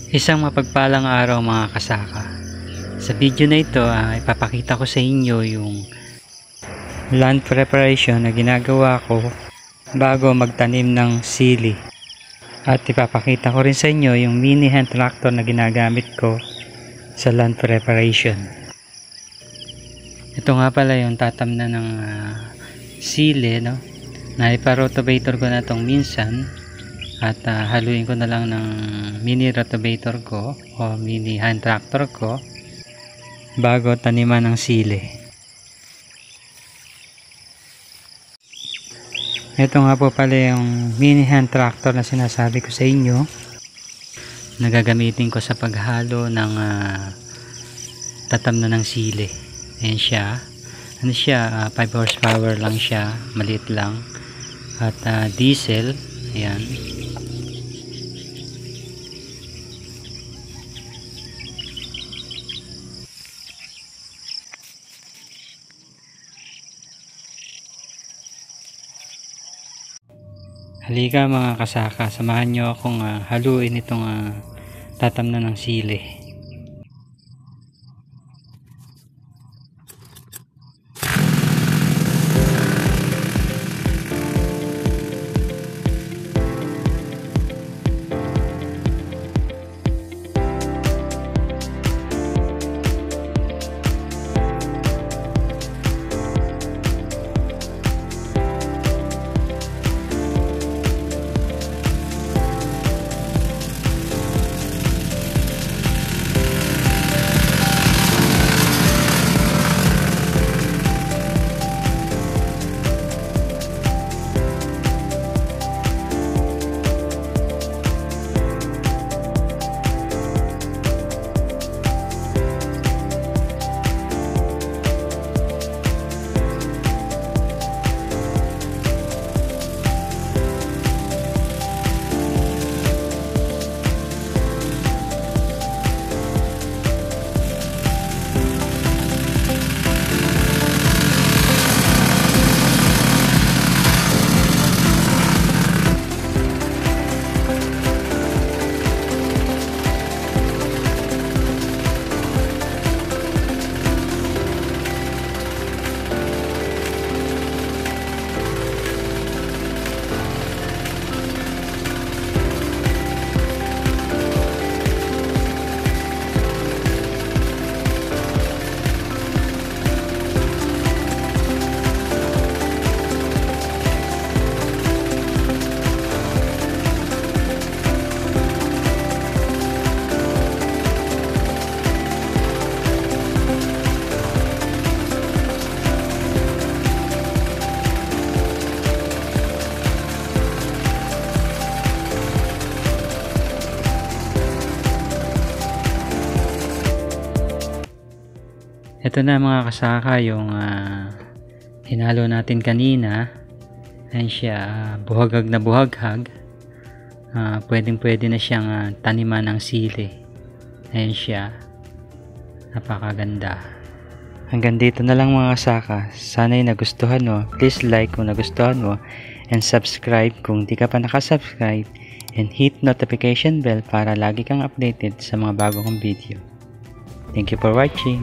Isang mapagpalang araw mga kasaka. Sa video na ito ipapakita ko sa inyo yung land preparation na ginagawa ko bago magtanim ng sili. At ipapakita ko rin sa inyo yung mini hand tractor na ginagamit ko sa land preparation. Ito nga pala yung tatamnan ng sili, no? Naipa-rotavator ko na itong minsan. At haluin ko na lang ng mini rotavator ko o mini hand tractor ko bago taniman ng sili. Ito nga po pala yung mini hand tractor na sinasabi ko sa inyo na gagamitin ko sa paghalo ng tatamnan ng sili. Ayan siya. Ano siya? 5 horsepower lang siya. Maliit lang. At diesel. Ayan. Halika mga kasaka, samahan nyo akong haluin itong tatamnan ng sili. Ito na mga kasaka yung hinalo natin kanina. Ayan siya, buhagag na buhaghag. Pwedeng-pwede na siyang taniman ng sili. Ayan siya. Napakaganda. Hanggang dito na lang mga kasaka. Sana'y nagustuhan mo. Please like kung nagustuhan mo. And subscribe kung di ka pa nakasubscribe. And hit notification bell para lagi kang updated sa mga bago kong video. Thank you for watching.